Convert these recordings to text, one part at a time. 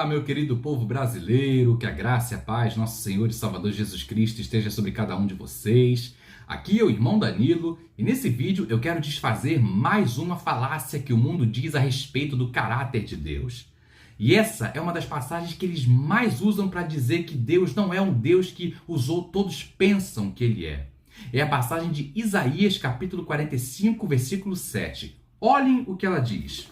meu querido povo brasileiro, que a graça e a paz, nosso Senhor e Salvador Jesus Cristo esteja sobre cada um de vocês. Aqui é o irmão Danilo e nesse vídeo eu quero desfazer mais uma falácia que o mundo diz a respeito do caráter de Deus. E essa é uma das passagens que eles mais usam para dizer que Deus não é um Deus que todos pensam que ele é. É a passagem de Isaías capítulo 45, versículo 7. Olhem o que ela diz.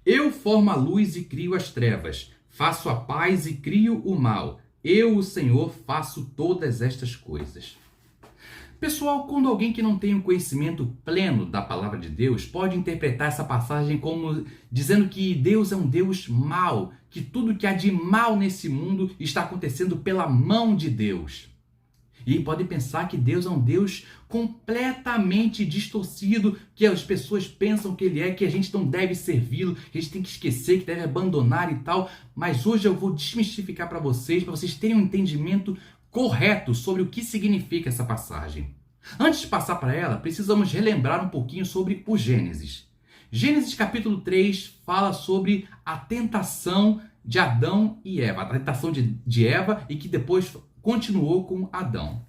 Eu formo a luz e crio as trevas, faço a paz e crio o mal. Eu, o Senhor, faço todas estas coisas. Pessoal, quando alguém que não tem um conhecimento pleno da palavra de Deus pode interpretar essa passagem como dizendo que Deus é um Deus mau, que tudo que há de mal nesse mundo está acontecendo pela mão de Deus. E pode pensar que Deus é um Deus completamente distorcido, que as pessoas pensam que ele é, que a gente não deve servi-lo, que a gente tem que esquecer, que deve abandonar e tal. Mas hoje eu vou desmistificar para vocês terem um entendimento correto sobre o que significa essa passagem. Antes de passar para ela, precisamos relembrar um pouquinho sobre o Gênesis. Gênesis capítulo 3 fala sobre a tentação de Adão e Eva, a tentação de Eva e que depois continuou com Adão.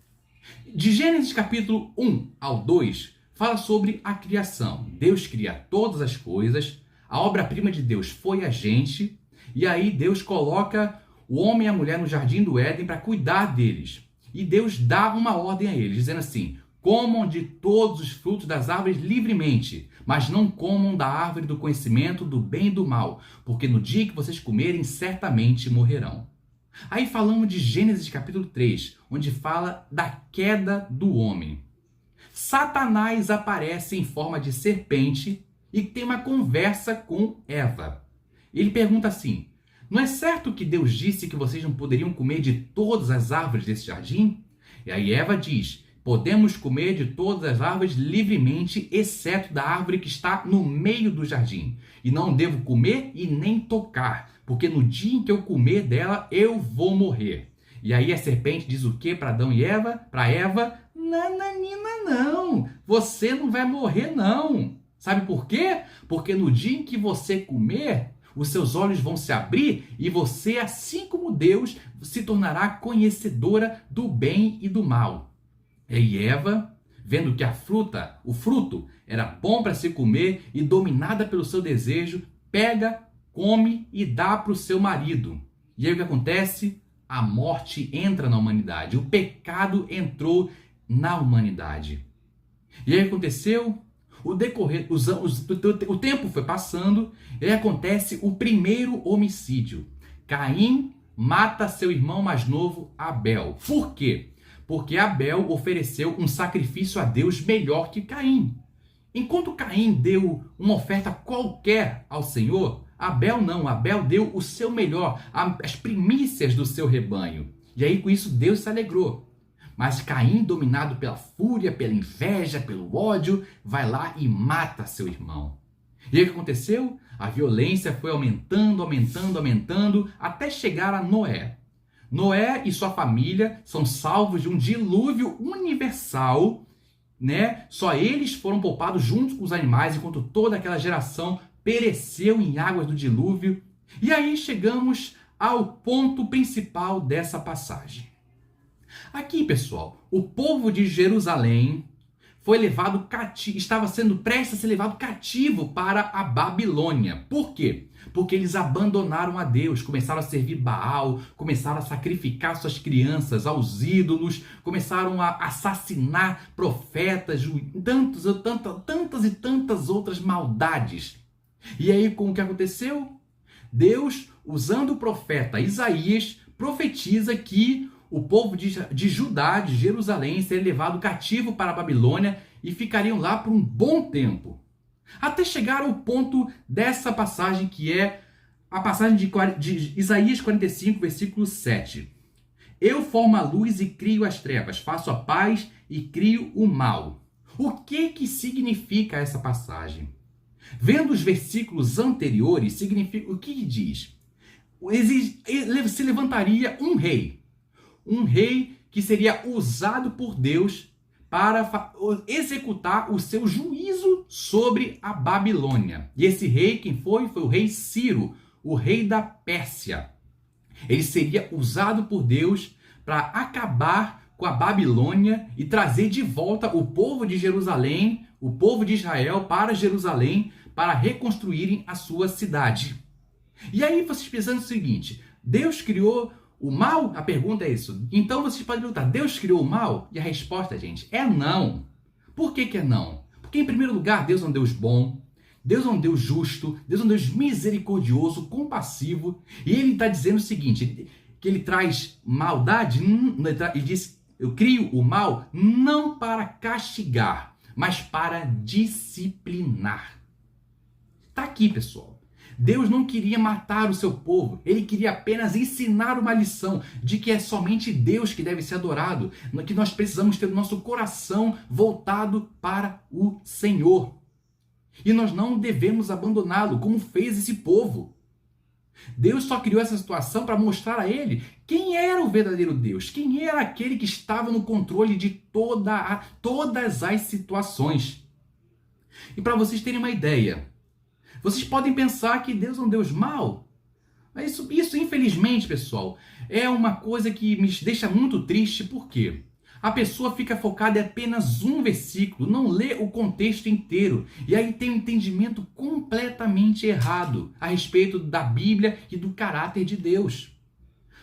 De Gênesis capítulo 1 ao 2, fala sobre a criação. Deus cria todas as coisas, a obra-prima de Deus foi a gente, e aí Deus coloca o homem e a mulher no jardim do Éden para cuidar deles. E Deus dá uma ordem a eles, dizendo assim: comam de todos os frutos das árvores livremente, mas não comam da árvore do conhecimento do bem e do mal, porque no dia que vocês comerem, certamente morrerão. Aí falamos de Gênesis capítulo 3, onde fala da queda do homem. Satanás aparece em forma de serpente e tem uma conversa com Eva. Ele pergunta assim: não é certo que Deus disse que vocês não poderiam comer de todas as árvores desse jardim? E aí Eva diz: podemos comer de todas as árvores livremente, exceto da árvore que está no meio do jardim. E não devo comer e nem tocar, porque no dia em que eu comer dela, eu vou morrer. E aí a serpente diz o que para Adão e Eva? Para Eva: nananina não, você não vai morrer não. Sabe por quê? Porque no dia em que você comer, os seus olhos vão se abrir e você, assim como Deus, se tornará conhecedora do bem e do mal. E Eva, vendo que o fruto, era bom para se comer e dominada pelo seu desejo, pega, come e dá para o seu marido. E aí o que acontece? A morte entra na humanidade. O pecado entrou na humanidade. E aí aconteceu? O tempo foi passando e aí acontece o primeiro homicídio. Caim mata seu irmão mais novo, Abel. Por quê? Porque Abel ofereceu um sacrifício a Deus melhor que Caim. Enquanto Caim deu uma oferta qualquer ao Senhor, Abel não. Abel deu o seu melhor, as primícias do seu rebanho. E aí com isso Deus se alegrou. Mas Caim, dominado pela fúria, pela inveja, pelo ódio, vai lá e mata seu irmão. E aí o que aconteceu? A violência foi aumentando, até chegar a Noé. Noé e sua família são salvos de um dilúvio universal, né? Só eles foram poupados junto com os animais, enquanto toda aquela geração pereceu em águas do dilúvio. E aí chegamos ao ponto principal dessa passagem. Aqui, pessoal, o povo de Jerusalém foi levado cativo, estava sendo prestes a ser levado cativo para a Babilônia. Por quê? Porque eles abandonaram a Deus, começaram a servir Baal, começaram a sacrificar suas crianças aos ídolos, começaram a assassinar profetas, tantas e tantas outras maldades. E aí, com o que aconteceu? Deus, usando o profeta Isaías, profetiza que o povo de Judá, de Jerusalém, seria levado cativo para a Babilônia e ficariam lá por um bom tempo. Até chegar ao ponto dessa passagem, que é a passagem de Isaías 45, versículo 7. Eu formo a luz e crio as trevas, faço a paz e crio o mal. O que significa essa passagem? Vendo os versículos anteriores, significa o que diz? Se levantaria um rei que seria usado por Deus para executar o seu juízo sobre a Babilônia. E esse rei, quem foi? Foi o rei Ciro, o rei da Pérsia. Ele seria usado por Deus para acabar com a Babilônia e trazer de volta o povo de Jerusalém, o povo de Israel para Jerusalém, para reconstruírem a sua cidade. E aí vocês pensam o seguinte, Deus criou o mal? A pergunta é isso. Então vocês podem perguntar, Deus criou o mal? E a resposta, gente, é não. Por que é não? Porque, em primeiro lugar, Deus é um Deus bom, Deus é um Deus justo, Deus é um Deus misericordioso, compassivo, e Ele está dizendo o seguinte, que Ele traz maldade, Ele diz, eu crio o mal não para castigar, mas para disciplinar. Está aqui, pessoal. Deus não queria matar o seu povo, Ele queria apenas ensinar uma lição de que é somente Deus que deve ser adorado, que nós precisamos ter o nosso coração voltado para o Senhor. E nós não devemos abandoná-lo, como fez esse povo. Deus só criou essa situação para mostrar a ele quem era o verdadeiro Deus, quem era aquele que estava no controle de todas as situações. E para vocês terem uma ideia, vocês podem pensar que Deus é um Deus mau, mas isso infelizmente, pessoal, é uma coisa que me deixa muito triste, porque a pessoa fica focada em apenas um versículo, não lê o contexto inteiro. E aí tem um entendimento completamente errado a respeito da Bíblia e do caráter de Deus.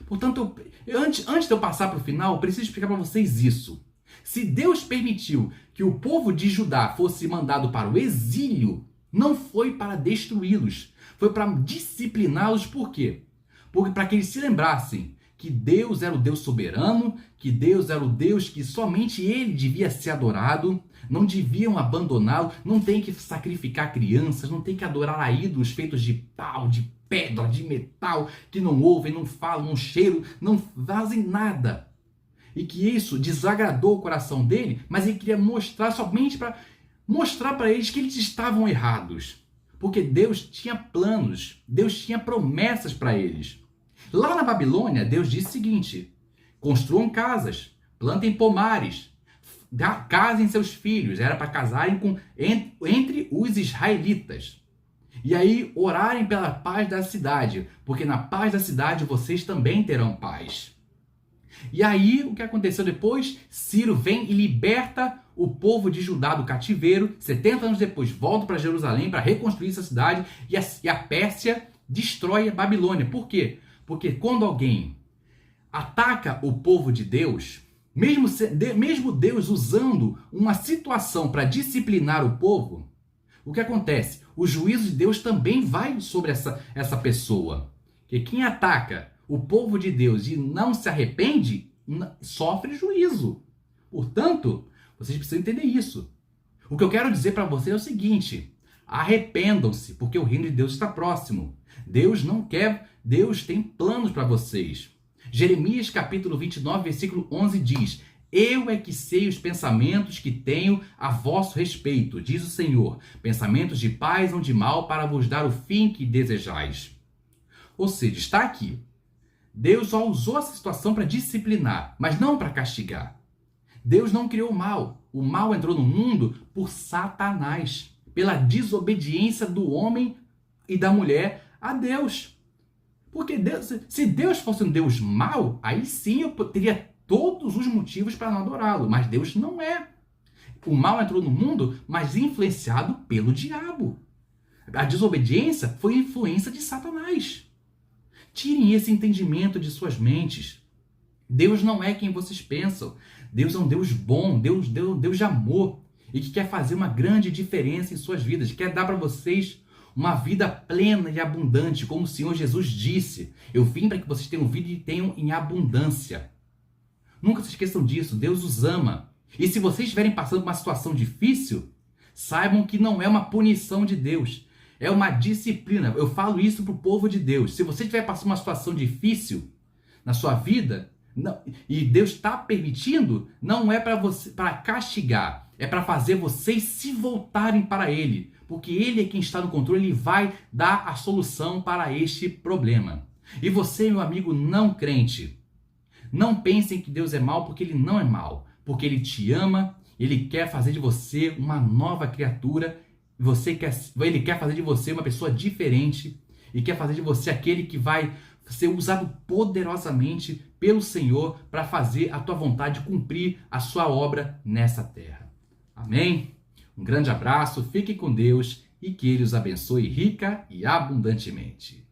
Portanto, antes de eu passar para o final, eu preciso explicar para vocês isso. Se Deus permitiu que o povo de Judá fosse mandado para o exílio, não foi para destruí-los, foi para discipliná-los. Por quê? Porque para que eles se lembrassem que Deus era o Deus soberano, que Deus era o Deus que somente Ele devia ser adorado, não deviam abandoná-lo, não tem que sacrificar crianças, não tem que adorar a ídolos feitos de pau, de pedra, de metal, que não ouvem, não falam, não cheiram, não fazem nada. E que isso desagradou o coração dele, mas ele queria mostrar somente para mostrar para eles que eles estavam errados. Porque Deus tinha planos, Deus tinha promessas para eles. Lá na Babilônia, Deus disse o seguinte, construam casas, plantem pomares, casem seus filhos, era para casarem entre os israelitas. E aí orarem pela paz da cidade, porque na paz da cidade vocês também terão paz. E aí o que aconteceu depois? Ciro vem e liberta o povo de Judá do cativeiro, 70 anos depois volta para Jerusalém para reconstruir essa cidade e a Pérsia destrói a Babilônia. Por quê? Porque quando alguém ataca o povo de Deus, mesmo Deus usando uma situação para disciplinar o povo, o que acontece? O juízo de Deus também vai sobre essa pessoa. Porque quem ataca o povo de Deus e não se arrepende, sofre juízo. Portanto, vocês precisam entender isso. O que eu quero dizer para vocês é o seguinte, arrependam-se, porque o reino de Deus está próximo. Deus não quer, Deus tem planos para vocês. Jeremias capítulo 29, versículo 11 diz, eu é que sei os pensamentos que tenho a vosso respeito, diz o Senhor, pensamentos de paz, não de mal, para vos dar o fim que desejais. Ou seja, está aqui. Deus só usou essa situação para disciplinar, mas não para castigar. Deus não criou o mal. O mal entrou no mundo por Satanás, pela desobediência do homem e da mulher a Deus. Porque se Deus fosse um Deus mau, aí sim eu teria todos os motivos para não adorá-lo. Mas Deus não é. O mal entrou no mundo, mas influenciado pelo diabo. A desobediência foi influência de Satanás. Tirem esse entendimento de suas mentes. Deus não é quem vocês pensam. Deus é um Deus bom, Deus de amor. E que quer fazer uma grande diferença em suas vidas. Quer dar para vocês uma vida plena e abundante, como o Senhor Jesus disse. Eu vim para que vocês tenham vida e tenham em abundância. Nunca se esqueçam disso, Deus os ama. E se vocês estiverem passando por uma situação difícil, saibam que não é uma punição de Deus. É uma disciplina. Eu falo isso para o povo de Deus. Se você estiver passando uma situação difícil na sua vida, não, e Deus está permitindo, não é para castigar. É para fazer vocês se voltarem para Ele. Porque Ele é quem está no controle, Ele vai dar a solução para este problema. E você, meu amigo não crente, não pensem que Deus é mau, porque Ele não é mau. Porque Ele te ama, Ele quer fazer de você uma nova criatura, Ele quer fazer de você uma pessoa diferente. e quer fazer de você aquele que vai ser usado poderosamente pelo Senhor para fazer a tua vontade, cumprir a sua obra nessa terra. Amém? Um grande abraço, fique com Deus e que Ele os abençoe rica e abundantemente.